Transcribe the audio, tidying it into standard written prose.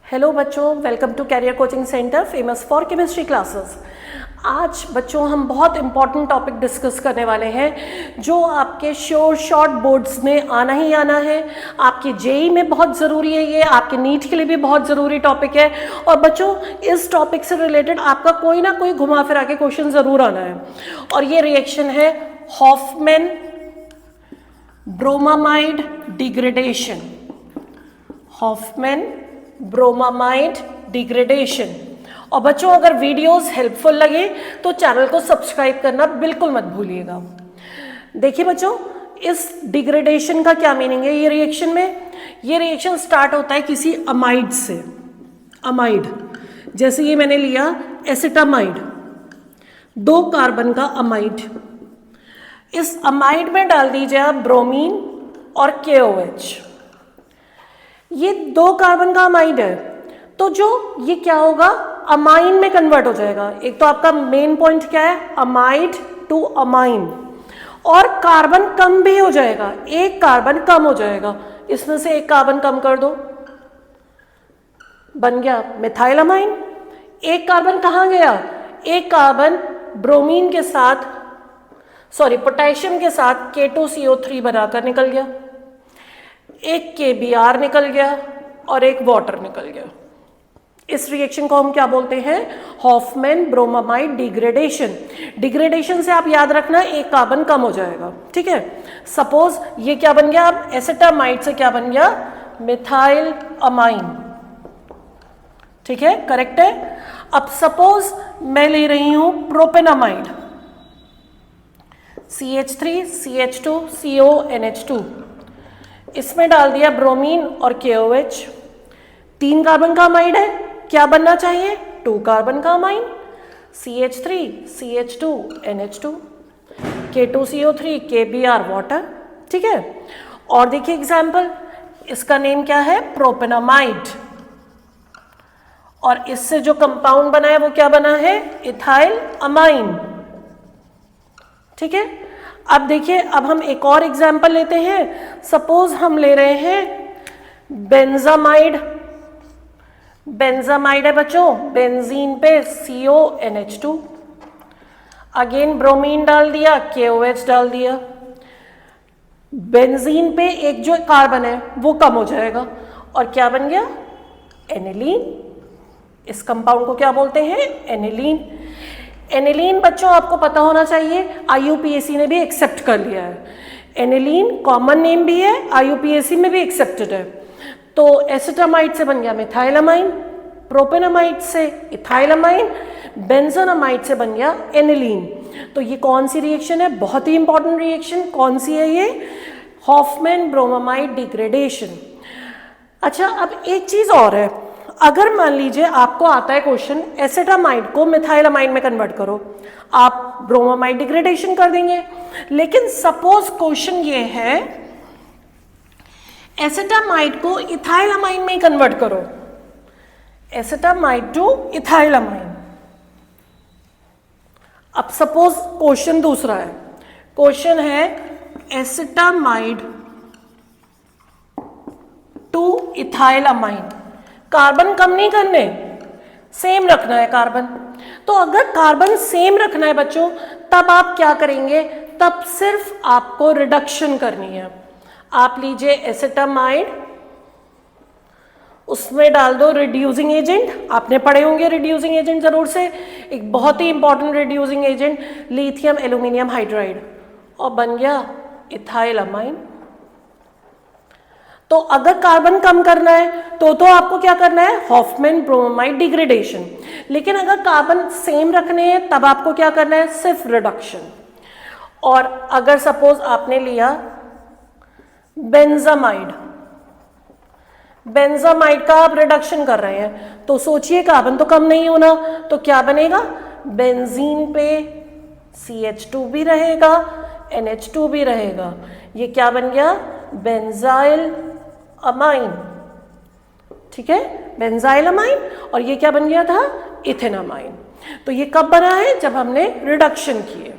Hello बच्चों, welcome to career coaching centre famous for chemistry classes. आज बच्चों हम बहुत इंपॉर्टेंट टॉपिक डिस्कस करने वाले हैं जो आपके श्योर शॉर्ट बोर्ड्स में आना ही आना है। आपके जेई में बहुत ज़रूरी है, ये आपके नीट के लिए भी बहुत ज़रूरी टॉपिक है। और बच्चों इस टॉपिक से रिलेटेड आपका कोई ना कोई घुमा फिरा के क्वेश्चन ज़रूर आना है। और ये रिएक्शन है Hofmann bromamide degradation. Hofmann bromamide degradation. और बच्चों अगर वीडियोस हेल्पफुल लगे तो चैनल को सब्सक्राइब करना बिल्कुल मत भूलिएगा। देखिए बच्चों, इस डिग्रेडेशन का क्या मीनिंग है। ये रिएक्शन में ये रिएक्शन स्टार्ट होता है किसी अमाइड से। अमाइड जैसे ये मैंने लिया एसिटामाइड, 2 कार्बन का अमाइड। इस अमाइड में डाल दीजिए आप ब्रोमीन और KOH। ये 2 कार्बन का अमाइड है, तो जो ये क्या होगा, अमाइन में कन्वर्ट हो जाएगा। एक तो आपका मेन पॉइंट क्या है, अमाइड टू अमाइन। और कार्बन कम भी हो जाएगा, 1 कार्बन कम हो जाएगा। इसमें से 1 कार्बन कम कर दो, बन गया मिथाइल अमाइन। 1 कार्बन कहाँ गया, 1 कार्बन ब्रोमीन के साथ पोटेशियम के साथ K2CO3 बनाकर निकल गया। 1 KBr निकल गया और 1 वाटर निकल गया। इस रिएक्शन को हम क्या बोलते हैं, हॉफमैन ब्रोमामाइड डिग्रेडेशन। डिग्रेडेशन से आप याद रखना 1 कार्बन कम हो जाएगा, ठीक है। सपोज ये क्या बन गया, अब एसिटामाइड से क्या बन गया, मिथाइल अमाइन, ठीक है, करेक्ट है। अब सपोज मैं ले रही हूं प्रोपेनामाइड, CH3 CH2 CONH2, इसमें डाल दिया ब्रोमीन और KOH। 3 कार्बन का अमाइड है, क्या बनना चाहिए, 2 कार्बन का amine, CH3 CH2 NH2 K2CO3 KBr water, ठीक है। और देखिए एग्जाम्पल, इसका नेम क्या है, प्रोपेनामाइड। और इससे जो कंपाउंड बना है वो क्या बना है, इथाइल अमाइन, ठीक है। अब देखिए, अब हम एक और एग्जाम्पल लेते हैं। सपोज हम ले रहे हैं बेंजामाइड। बेंजामाइड है बच्चों, बेंजीन पे CONH2, अगेन ब्रोमीन डाल दिया, KOH डाल दिया। बेंजीन पे एक जो कार्बन है वो कम हो जाएगा और क्या बन गया, एनिलीन। इस कंपाउंड को क्या बोलते हैं, एनिलीन। एनिलीन बच्चों आपको पता होना चाहिए, IUPAC ने भी एक्सेप्ट कर लिया है। एनिलीन कॉमन नेम भी है, IUPAC में भी एक्सेप्टेड है। तो एसिटामाइड से बन गया मिथाइलामाइन, प्रोपेनामाइड से इथाइलामाइन, बेंजोनामाइड से बन गया एनिलीन। तो ये कौन सी रिएक्शन है, बहुत ही इंपॉर्टेंट रिएक्शन। कौन सी है ये, हॉफमैन ब्रोमामाइड डिग्रेडेशन। अच्छा, अब एक चीज और है, अगर मान लीजिए आपको आता है क्वेश्चन एसिटामाइड को मिथाइलामाइड में कन्वर्ट करो, आप ब्रोमामाइड डिग्रेडेशन कर देंगे। लेकिन सपोज क्वेश्चन ये है एसिटामाइड को इथाइलामाइन में कन्वर्ट करो, एसिटामाइड टू इथाइलामाइन। अब सपोज क्वेश्चन दूसरा है, क्वेश्चन है एसिटामाइड टू इथाइलामाइन। कार्बन कम नहीं करने, सेम रखना है कार्बन। तो अगर कार्बन सेम रखना है बच्चों, तब आप क्या करेंगे, तब सिर्फ आपको रिडक्शन करनी है। आप लीजिए एसिटामाइड, उसमें डाल दो रिड्यूसिंग एजेंट। आपने पढ़े होंगे रिड्यूसिंग एजेंट जरूर से, एक बहुत ही important reducing agent lithium aluminium hydride, और बन गया इथाइल अमाइन। तो अगर कार्बन कम करना है तो आपको क्या करना है, हॉफमैन ब्रोमामाइड डिग्रेडेशन। लेकिन अगर कार्बन सेम रखने हैं तब आपको क्या करना है, सिर्फ रिडक्शन। और अगर सपोज आपने लिया बेंजामाइड, बेंजामाइड का आप रिडक्शन कर रहे हैं, तो सोचिए कार्बन तो कम नहीं होना, तो क्या बनेगा, बेंजीन पे CH2 भी रहेगा, NH2 भी रहेगा। ये क्या बन गया, बेंजाइल अमाइन, ठीक है, बेंजाइल अमाइन। और ये क्या बन गया था, इथेनामाइन। तो ये कब बना है, जब हमने रिडक्शन किए।